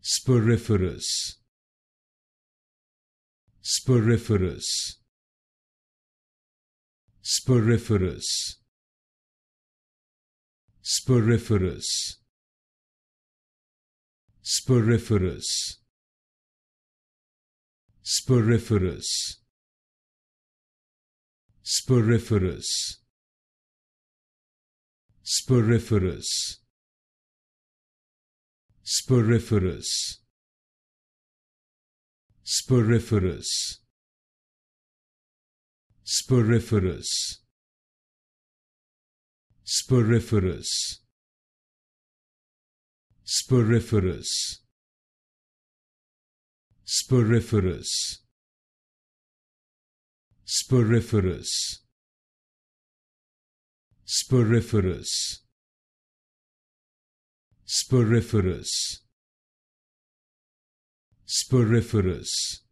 Sporiferous, sporiferous, sporiferous, sporiferous, sporiferous, sporiferous, sporiferous, sporiferous, sporiferous, sporiferous, sporiferous, sporiferous, sporiferous, sporiferous, sporiferous, sporiferous, sporiferous, sporiferous,